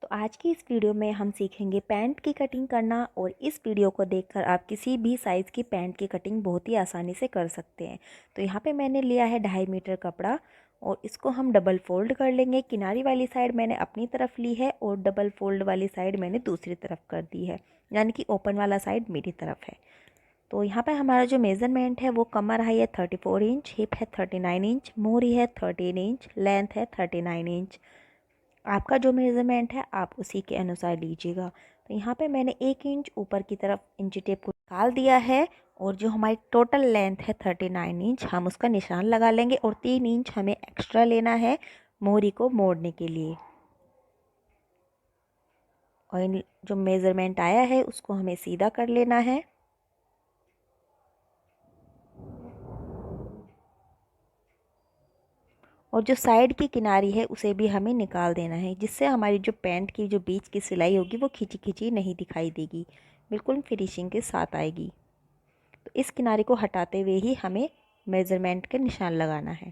तो आज की इस वीडियो में हम सीखेंगे पैंट की कटिंग करना। और इस वीडियो को देखकर आप किसी भी साइज़ की पैंट की कटिंग बहुत ही आसानी से कर सकते हैं। तो यहाँ पे मैंने लिया है 2.5 मीटर कपड़ा और इसको हम डबल फोल्ड कर लेंगे। किनारी वाली साइड मैंने अपनी तरफ ली है और डबल फोल्ड वाली साइड मैंने दूसरी तरफ कर दी है, यानी कि ओपन वाला साइड मेरी तरफ है। तो यहाँ पर हमारा जो मेज़रमेंट है वो कमर हाई है 34 इंच, हिप है 39 इंच, मोहरी है 13 इंच, लेंथ है 39 इंच। आपका जो मेज़रमेंट है आप उसी के अनुसार लीजिएगा। तो यहाँ पे मैंने 1 इंच ऊपर की तरफ इंची टेप को निकाल दिया है और जो हमारी टोटल लेंथ है 39 इंच हम उसका निशान लगा लेंगे और 3 इंच हमें एक्स्ट्रा लेना है मोहरी को मोड़ने के लिए। और जो मेज़रमेंट आया है उसको हमें सीधा कर लेना है। और जो साइड की किनारी है उसे भी हमें निकाल देना है, जिससे हमारी जो पैंट की जो बीच की सिलाई होगी वो खिंची खिंची नहीं दिखाई देगी, बिल्कुल फिनिशिंग के साथ आएगी। तो इस किनारे को हटाते हुए ही हमें मेज़रमेंट के निशान लगाना है।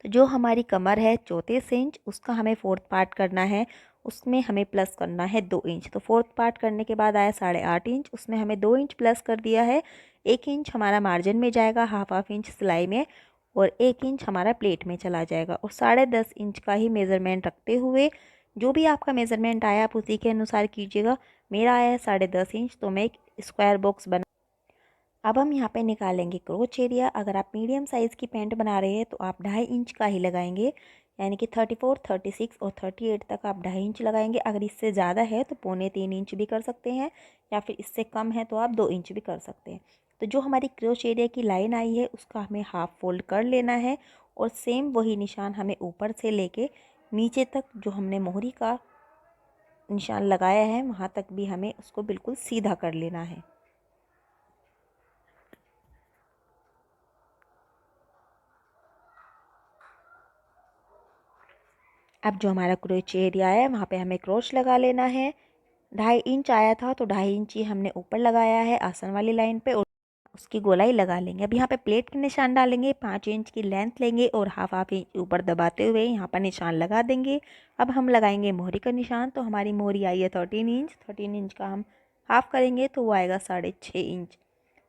तो जो हमारी कमर है 34 इंच उसका हमें 4th पार्ट करना है, उसमें हमें प्लस करना है 2 इंच। तो 4th पार्ट करने के बाद आया 8.5 इंच, उसमें हमें 2 इंच प्लस कर दिया है। 1 इंच हमारा मार्जिन में जाएगा, हाफ इंच सिलाई में, और 1 इंच हमारा प्लेट में चला जाएगा। और 10.5 इंच का ही मेज़रमेंट रखते हुए जो भी आपका मेज़रमेंट आया आप उसी के अनुसार कीजिएगा। मेरा आया है 10.5 इंच, तो मैं एक स्क्वायर बॉक्स बना। अब हम यहाँ पे निकालेंगे क्रोच एरिया। अगर आप मीडियम साइज़ की पैंट बना रहे हैं तो आप 2.5 इंच का ही लगाएंगे, यानी कि 34, 36 और 38 तक आप 2.5 इंच लगाएंगे। अगर इससे ज़्यादा है तो 2.25 इंच भी कर सकते हैं, या फिर इससे कम है तो आप 2 इंच भी कर सकते हैं। तो जो हमारी क्रोच एरिया की लाइन आई है उसका हमें हाफ फोल्ड कर लेना है और सेम वही निशान हमें ऊपर से लेके नीचे तक जो हमने मोहरी का निशान लगाया है वहाँ तक भी हमें उसको बिल्कुल सीधा कर लेना है। अब जो हमारा क्रोच एरिया है वहाँ पे हमें क्रोच लगा लेना है। 2.5 इंच आया था तो 2.5 इंच ही हमने ऊपर लगाया है आसन वाली लाइन पे, और उसकी गोलाई लगा लेंगे। अब यहाँ पे प्लेट के निशान डालेंगे, 5 इंच की लेंथ लेंगे और हाफ इंच ऊपर दबाते हुए यहाँ पर निशान लगा देंगे। अब हम लगाएंगे मोहरी का निशान। तो हमारी मोहरी आई है 13 इंच का हम हाफ़ करेंगे तो वो आएगा 6.5 इंच।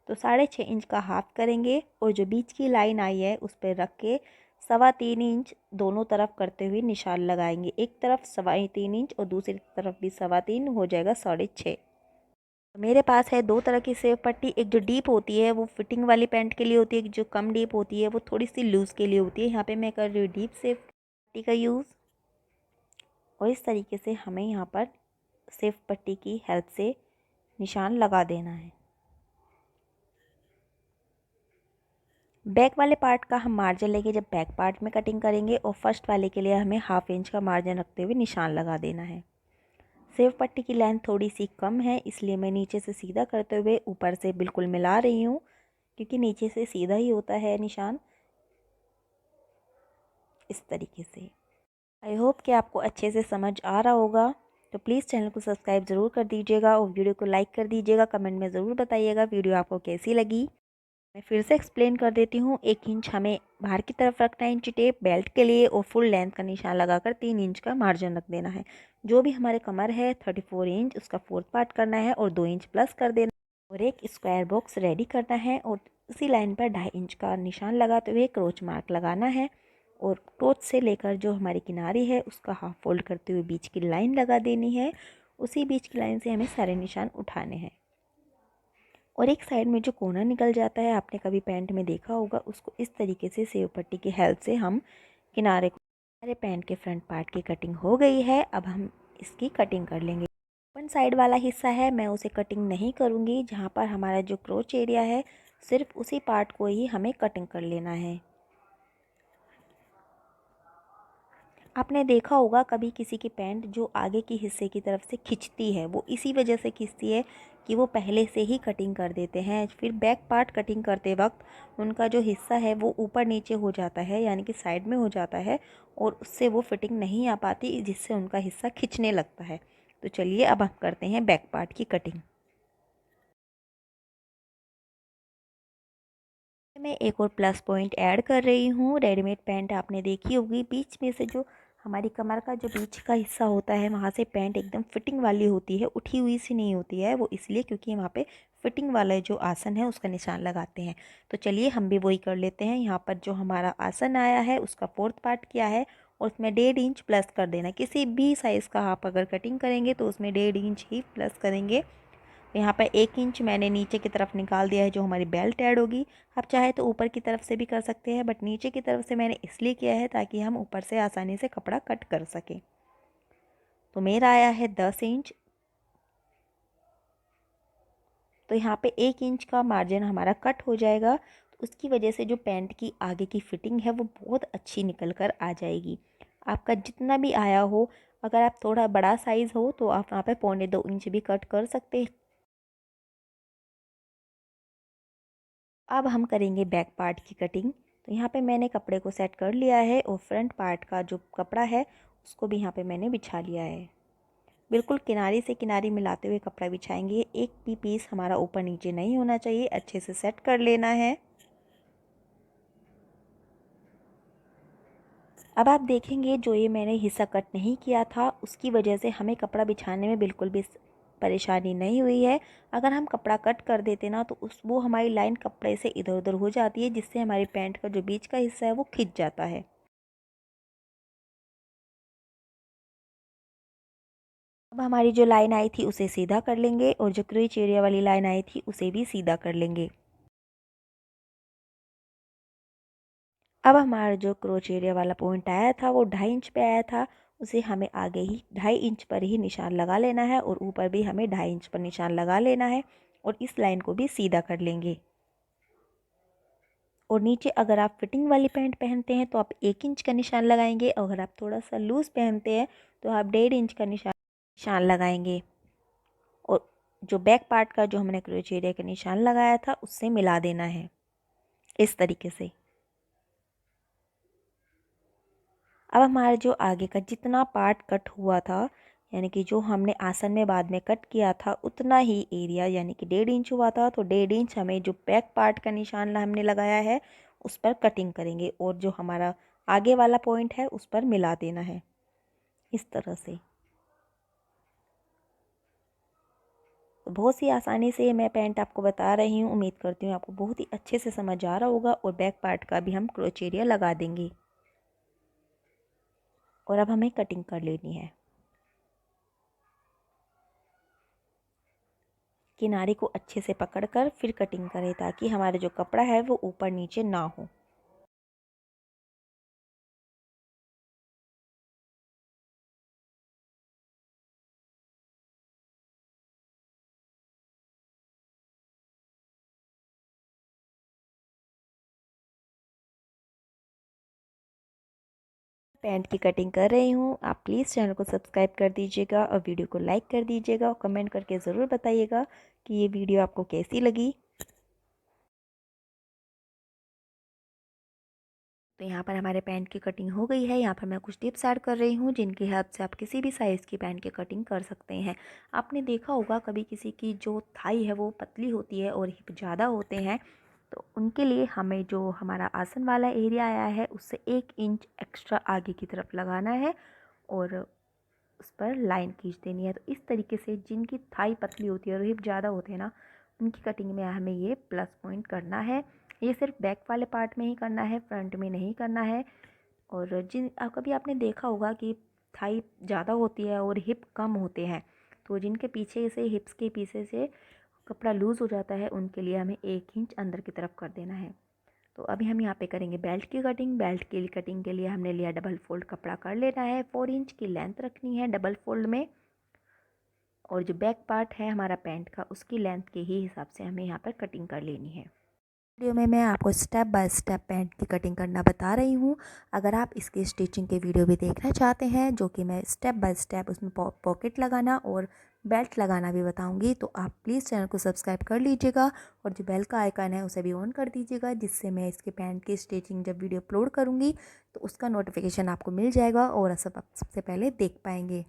तो 6.5 इंच का हाफ़ करेंगे और जो बीच की लाइन आई है उस पर रख के 3.25 इंच दोनों तरफ करते हुए निशान लगाएंगे। एक तरफ 3.25 इंच और दूसरी तरफ भी 3.25, हो जाएगा 6.5। मेरे पास है 2 तरह की सेव पट्टी। एक जो डीप होती है वो फिटिंग वाली पैंट के लिए होती है, एक जो कम डीप होती है वो थोड़ी सी लूज़ के लिए होती है। यहाँ पे मैं कर रही हूँ डीप सेव पट्टी का यूज़। और इस तरीके से हमें यहाँ पर सेव पट्टी की हेल्प से निशान लगा देना है। बैक वाले पार्ट का हम मार्जिन लेंगे जब बैक पार्ट में कटिंग करेंगे, और फर्स्ट वाले के लिए हमें हाफ इंच का मार्जिन रखते हुए निशान लगा देना है। सेव पट्टी की लेंथ थोड़ी सी कम है, इसलिए मैं नीचे से सीधा करते हुए ऊपर से बिल्कुल मिला रही हूँ, क्योंकि नीचे से सीधा ही होता है निशान। इस तरीके से आई होप कि आपको अच्छे से समझ आ रहा होगा। तो प्लीज़ चैनल को सब्सक्राइब ज़रूर कर दीजिएगा और वीडियो को लाइक कर दीजिएगा। कमेंट में ज़रूर बताइएगा वीडियो आपको कैसी लगी। मैं फिर से एक्सप्लेन कर देती हूँ। 1 इंच हमें बाहर की तरफ रखना है इंची टेप बेल्ट के लिए, और फुल लेंथ का निशान लगाकर 3 इंच का मार्जिन रख देना है। जो भी हमारे कमर है 34 इंच उसका 4th पार्ट करना है और 2 इंच प्लस कर देना और एक स्क्वायर बॉक्स रेडी करना है। और उसी लाइन पर 2.5 इंच का निशान लगाते हुए क्रोच मार्क लगाना है, और क्रोच से लेकर जो हमारी किनारी है उसका हाफ फोल्ड करते हुए बीच की लाइन लगा देनी है। उसी बीच की लाइन से हमें सारे निशान उठाने हैं। और एक साइड में जो कोना निकल जाता है आपने कभी पैंट में देखा होगा, उसको इस तरीके से सेव पट्टी की हेल्प से हम किनारे को, हमारे पैंट के फ्रंट पार्ट की कटिंग हो गई है। अब हम इसकी कटिंग कर लेंगे। ओपन साइड वाला हिस्सा है मैं उसे कटिंग नहीं करूँगी, जहाँ पर हमारा जो क्रोच एरिया है सिर्फ उसी पार्ट को ही हमें कटिंग कर लेना है। आपने देखा होगा कभी किसी की पैंट जो आगे की हिस्से की तरफ से खिंचती है, वो इसी वजह से खिंचती है कि वो पहले से ही कटिंग कर देते हैं। फिर बैक पार्ट कटिंग करते वक्त उनका जो हिस्सा है वो ऊपर नीचे हो जाता है, यानी कि साइड में हो जाता है, और उससे वो फिटिंग नहीं आ पाती, जिससे उनका हिस्सा खिंचने लगता है। तो चलिए अब हम करते हैं बैक पार्ट की कटिंग। मैं एक और प्लस पॉइंट ऐड कर रही हूँ। रेडीमेड पैंट आपने देखी होगी, बीच में से जो हमारी कमर का जो बीच का हिस्सा होता है वहाँ से पैंट एकदम फिटिंग वाली होती है, उठी हुई सी नहीं होती है। वो इसलिए क्योंकि वहाँ पे फिटिंग वाला जो आसन है उसका निशान लगाते हैं। तो चलिए हम भी वही कर लेते हैं। यहाँ पर जो हमारा आसन आया है उसका 4th पार्ट किया है और उसमें 1.5 इंच प्लस कर देना। किसी भी साइज़ का आप अगर कटिंग करेंगे तो उसमें 1.5 इंच ही प्लस करेंगे। यहाँ पर 1 इंच मैंने नीचे की तरफ निकाल दिया है जो हमारी बेल्ट ऐड होगी। आप चाहे तो ऊपर की तरफ से भी कर सकते हैं, बट नीचे की तरफ से मैंने इसलिए किया है ताकि हम ऊपर से आसानी से कपड़ा कट कर सकें। तो मेरा आया है 10 इंच। तो यहाँ पे 1 इंच का मार्जिन हमारा कट हो जाएगा। तो उसकी वजह से जो पैंट की आगे की फिटिंग है वो बहुत अच्छी निकल कर आ जाएगी। आपका जितना भी आया हो, अगर आप थोड़ा बड़ा साइज़ हो तो आप वहाँ पे 1.25 इंच भी कट कर सकते हैं। अब हम करेंगे बैक पार्ट की कटिंग। तो यहाँ पे मैंने कपड़े को सेट कर लिया है और फ्रंट पार्ट का जो कपड़ा है उसको भी यहाँ पे मैंने बिछा लिया है। बिल्कुल किनारे से किनारे मिलाते हुए कपड़ा बिछाएंगे। एक भी पीस हमारा ऊपर नीचे नहीं होना चाहिए, अच्छे से सेट कर लेना है। अब आप देखेंगे जो ये मैंने हिस्सा कट नहीं किया था उसकी वजह से हमें कपड़ा बिछाने में बिल्कुल भी परेशानी नहीं हुई है। अगर हम कपड़ा कट कर देते ना तो वो हमारी लाइन कपड़े से इधर उधर हो जाती है, जिससे हमारी पैंट का जो बीच का हिस्सा है वो खिंच जाता है। अब हमारी जो लाइन आई थी उसे सीधा कर लेंगे और जो क्रीच एरिया वाली लाइन आई थी उसे भी सीधा कर लेंगे। अब हमारा जो क्रोच एरिया वाला पॉइंट आया था वो 2.5 इंच पे आया था, उसे हमें आगे ही 2.5 इंच पर ही निशान लगा लेना है और ऊपर भी हमें 2.5 इंच पर निशान लगा लेना है और इस लाइन को भी सीधा कर लेंगे। और नीचे अगर आप फिटिंग वाली पैंट पहनते हैं तो आप 1 इंच का निशान लगाएंगे, और अगर आप थोड़ा सा लूज़ पहनते हैं तो आप 1.5 इंच का निशान लगाएंगे और जो बैक पार्ट का जो हमने क्रोच एरिया का निशान लगाया था उससे मिला देना है इस तरीके से। अब हमारा जो आगे का जितना पार्ट कट हुआ था, यानी कि जो हमने आसन में बाद में कट किया था उतना ही एरिया यानी कि 1.5 इंच हुआ था, तो 1.5 इंच हमें जो बैक पार्ट का निशान हमने लगाया है उस पर कटिंग करेंगे और जो हमारा आगे वाला पॉइंट है उस पर मिला देना है इस तरह से। तो बहुत सी आसानी से मैं पैंट आपको बता रही हूँ, उम्मीद करती हूँ आपको बहुत ही अच्छे से समझ आ रहा होगा। और बैक पार्ट का भी हम क्रोच एरिया लगा देंगे और अब हमें कटिंग कर लेनी है। किनारे को अच्छे से पकड़कर फिर कटिंग करें ताकि हमारा जो कपड़ा है वो ऊपर नीचे ना हो। पैंट की कटिंग कर रही हूँ, आप प्लीज़ चैनल को सब्सक्राइब कर दीजिएगा और वीडियो को लाइक कर दीजिएगा और कमेंट करके ज़रूर बताइएगा कि ये वीडियो आपको कैसी लगी। तो यहाँ पर हमारे पैंट की कटिंग हो गई है। यहाँ पर मैं कुछ टिप्स ऐड कर रही हूँ जिनकी हेल्प से आप किसी भी साइज़ की पैंट की कटिंग कर सकते हैं। आपने देखा होगा कभी किसी की जो थाई है वो पतली होती है और हिप ज़्यादा होते हैं, तो उनके लिए हमें जो हमारा आसन वाला एरिया आया है उससे 1 इंच एक्स्ट्रा आगे की तरफ लगाना है और उस पर लाइन खींच देनी है। तो इस तरीके से जिनकी थाई पतली होती है और हिप ज़्यादा होते हैं ना, उनकी कटिंग में हमें ये प्लस पॉइंट करना है। ये सिर्फ बैक वाले पार्ट में ही करना है, फ्रंट में नहीं करना है। और कभी आपने देखा होगा कि थाई ज़्यादा होती है और हिप कम होते हैं, तो जिनके पीछे से हिप्स के पीछे से कपड़ा लूज़ हो जाता है उनके लिए हमें 1 इंच अंदर की तरफ कर देना है। तो अभी हम यहाँ पे करेंगे बेल्ट की कटिंग। बेल्ट की कटिंग के लिए हमने लिया डबल फोल्ड कपड़ा कर लेना है, 4 इंच की लेंथ रखनी है डबल फोल्ड में, और जो बैक पार्ट है हमारा पैंट का उसकी लेंथ के ही हिसाब से हमें यहाँ पर कटिंग कर लेनी है। वीडियो में मैं आपको स्टेप बाय स्टेप पैंट की कटिंग करना बता रही हूँ। अगर आप इसकी स्टिचिंग के वीडियो भी देखना चाहते हैं जो कि मैं स्टेप बाय स्टेप उसमें पॉकेट लगाना और बेल्ट लगाना भी बताऊंगी, तो आप प्लीज़ चैनल को सब्सक्राइब कर लीजिएगा और जो बेल का आइकन है उसे भी ऑन कर दीजिएगा, जिससे मैं इसके पैंट की स्टिचिंग जब वीडियो अपलोड करूँगी तो उसका नोटिफिकेशन आपको मिल जाएगा और सब आप सबसे पहले देख पाएंगे।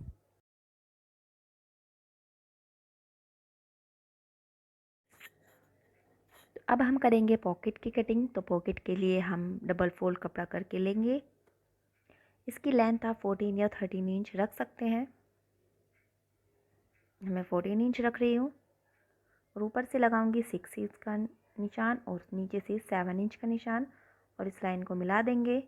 अब हम करेंगे पॉकेट की कटिंग। तो पॉकेट के लिए हम डबल फोल्ड कपड़ा करके लेंगे, इसकी लेंथ आप 14 या 13 इंच रख सकते हैं। मैं 14 इंच रख रही हूँ और ऊपर से लगाऊंगी 6 इंच का निशान और नीचे से 7 इंच का निशान और इस लाइन को मिला देंगे।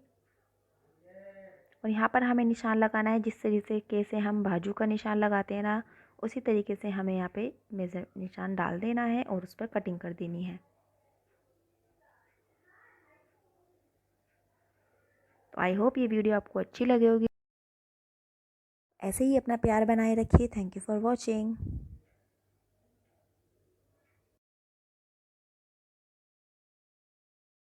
और यहाँ पर हमें निशान लगाना है जिस तरीके से हम बाजू का निशान लगाते हैं ना, उसी तरीके से हमें यहाँ पे मेजर निशान डाल देना है और उस पर कटिंग कर देनी है। तो आई होप ये वीडियो आपको अच्छी लगी होगी। ऐसे ही अपना प्यार बनाए रखिए। Thank you for watching.